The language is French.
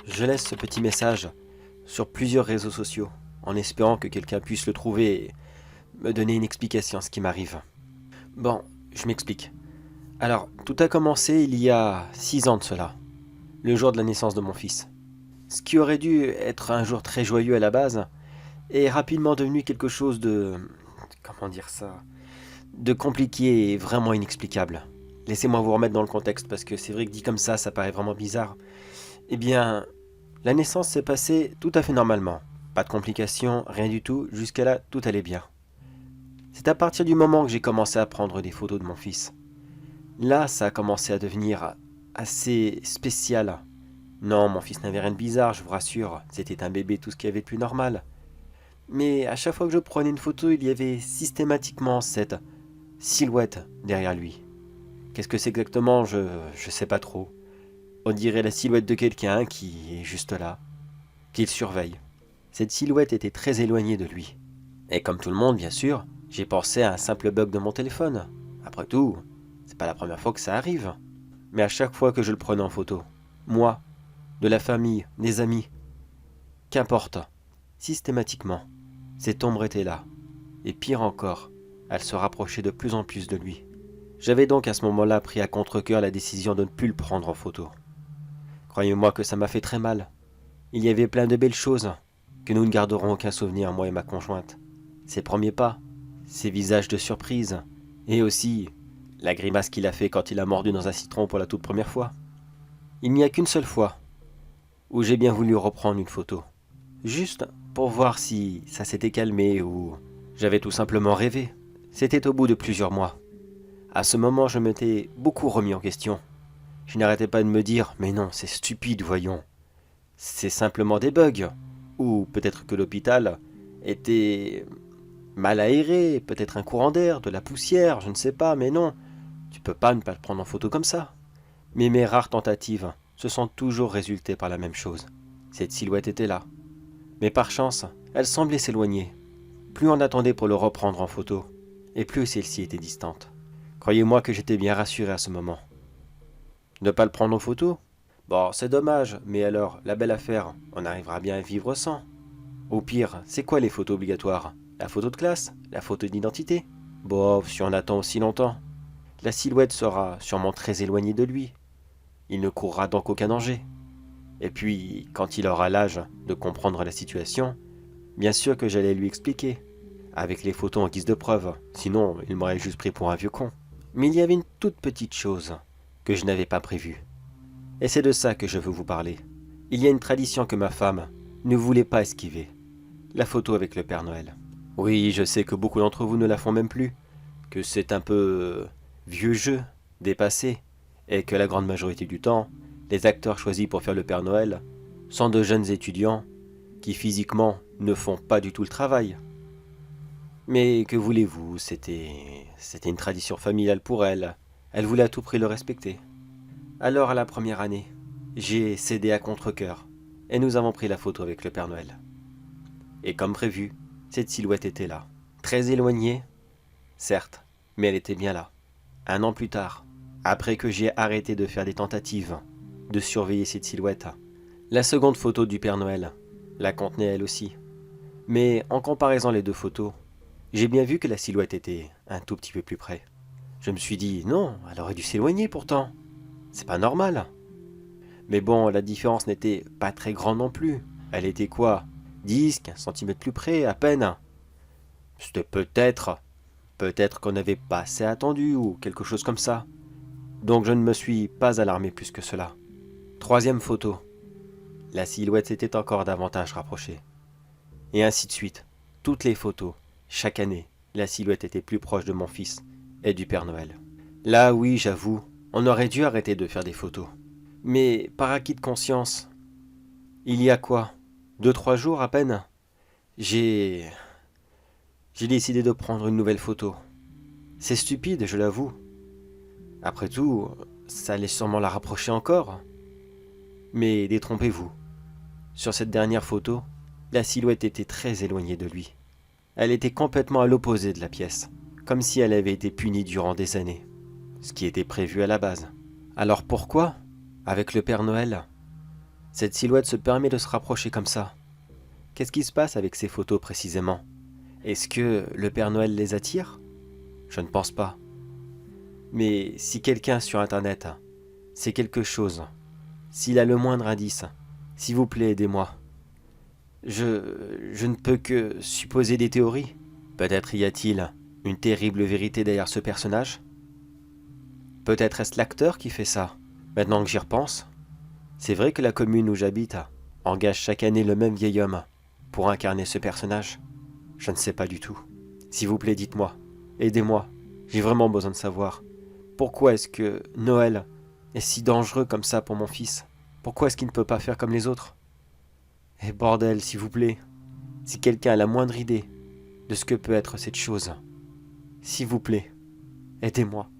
je laisse ce petit message sur plusieurs réseaux sociaux, en espérant que quelqu'un puisse le trouver et me donner une explication à ce qui m'arrive. Bon, je m'explique. Alors, tout a commencé il y a 6 ans de cela, le jour de la naissance de mon fils. Ce qui aurait dû être un jour très joyeux à la base, est rapidement devenu quelque chose de... comment dire ça? De compliqué et vraiment inexplicable. Laissez-moi vous remettre dans le contexte, parce que c'est vrai que dit comme ça paraît vraiment bizarre. Eh bien, la naissance s'est passée tout à fait normalement. Pas de complications, rien du tout, jusqu'à là, tout allait bien. C'est à partir du moment que j'ai commencé à prendre des photos de mon fils. Là, ça a commencé à devenir assez spécial. Non, mon fils n'avait rien de bizarre, je vous rassure, c'était un bébé tout ce qu'il y avait de plus normal. Mais à chaque fois que je prenais une photo, il y avait systématiquement cette silhouette derrière lui. Qu'est-ce que c'est exactement, je sais pas trop. On dirait la silhouette de quelqu'un qui est juste là, qu'il surveille. Cette silhouette était très éloignée de lui. Et comme tout le monde, bien sûr, j'ai pensé à un simple bug de mon téléphone. Après tout, c'est pas la première fois que ça arrive. Mais à chaque fois que je le prenais en photo, moi, de la famille, des amis, qu'importe, systématiquement, cette ombre était là. Et pire encore, elle se rapprochait de plus en plus de lui. J'avais donc à ce moment-là pris à contre-cœur la décision de ne plus le prendre en photo. Croyez-moi que ça m'a fait très mal. Il y avait plein de belles choses, que nous ne garderons aucun souvenir, moi et ma conjointe. Ses premiers pas, ses visages de surprise, et aussi la grimace qu'il a fait quand il a mordu dans un citron pour la toute première fois. Il n'y a qu'une seule fois où j'ai bien voulu reprendre une photo. Juste pour voir si ça s'était calmé ou j'avais tout simplement rêvé. C'était au bout de plusieurs mois. À ce moment, je m'étais beaucoup remis en question. Je n'arrêtais pas de me dire « Mais non, c'est stupide, voyons. C'est simplement des bugs. » Ou peut-être que l'hôpital était mal aéré, peut-être un courant d'air, de la poussière, je ne sais pas, mais non. Tu peux pas ne pas le prendre en photo comme ça. Mais mes rares tentatives se sont toujours résultées par la même chose. Cette silhouette était là. Mais par chance, elle semblait s'éloigner. Plus on attendait pour le reprendre en photo, et plus celle-ci était distante. Croyez-moi que j'étais bien rassuré à ce moment. Ne pas le prendre en photo? Bon, c'est dommage, mais alors, la belle affaire, on arrivera bien à vivre sans. Au pire, c'est quoi les photos obligatoires? La photo de classe? La photo d'identité? Bon, si on attend aussi longtemps, la silhouette sera sûrement très éloignée de lui. Il ne courra donc aucun danger. Et puis, quand il aura l'âge de comprendre la situation, bien sûr que j'allais lui expliquer, avec les photos en guise de preuve, sinon il m'aurait juste pris pour un vieux con. Mais il y avait une toute petite chose que je n'avais pas prévue. Et c'est de ça que je veux vous parler. Il y a une tradition que ma femme ne voulait pas esquiver. La photo avec le Père Noël. Oui, je sais que beaucoup d'entre vous ne la font même plus, que c'est un peu vieux jeu, dépassé, et que la grande majorité du temps, les acteurs choisis pour faire le Père Noël sont de jeunes étudiants qui physiquement ne font pas du tout le travail. Mais que voulez-vous, c'était une tradition familiale pour elle. Elle voulait à tout prix le respecter. Alors à la première année, j'ai cédé à contre-cœur et nous avons pris la photo avec le Père Noël. Et comme prévu, cette silhouette était là. Très éloignée, certes, mais elle était bien là. 1 an plus tard, après que j'ai arrêté de faire des tentatives de surveiller cette silhouette, la seconde photo du Père Noël la contenait elle aussi. Mais en comparaison les deux photos, j'ai bien vu que la silhouette était un tout petit peu plus près. Je me suis dit, non, elle aurait dû s'éloigner pourtant. C'est pas normal. Mais bon, la différence n'était pas très grande non plus. Elle était quoi? 10, 15 cm plus près, à peine. C'était peut-être qu'on n'avait pas assez attendu ou quelque chose comme ça. Donc je ne me suis pas alarmé plus que cela. Troisième photo. La silhouette s'était encore davantage rapprochée. Et ainsi de suite. Toutes les photos, chaque année, la silhouette était plus proche de mon fils et du Père Noël. Là, oui, j'avoue, on aurait dû arrêter de faire des photos. Mais par acquis de conscience, il y a quoi? 2-3 jours à peine, j'ai décidé de prendre une nouvelle photo. C'est stupide, je l'avoue. Après tout, ça allait sûrement la rapprocher encore. Mais détrompez-vous. Sur cette dernière photo, la silhouette était très éloignée de lui. Elle était complètement à l'opposé de la pièce, comme si elle avait été punie durant des années. Ce qui était prévu à la base. Alors pourquoi, avec le Père Noël, Cette silhouette se permet de se rapprocher comme ça. Qu'est-ce qui se passe avec ces photos précisément? Est-ce que le Père Noël les attire? Je ne pense pas. Mais si quelqu'un sur Internet sait quelque chose, s'il a le moindre indice, s'il vous plaît, aidez-moi. Je ne peux que supposer des théories. Peut-être y a-t-il une terrible vérité derrière ce personnage? Peut-être est-ce l'acteur qui fait ça? Maintenant que j'y repense, c'est vrai que la commune où j'habite engage chaque année le même vieil homme pour incarner ce personnage. Je ne sais pas du tout. S'il vous plaît, dites-moi. Aidez-moi. J'ai vraiment besoin de savoir. Pourquoi est-ce que Noël est si dangereux comme ça pour mon fils? Pourquoi est-ce qu'il ne peut pas faire comme les autres? Eh bordel, s'il vous plaît. Si quelqu'un a la moindre idée de ce que peut être cette chose, s'il vous plaît, aidez-moi.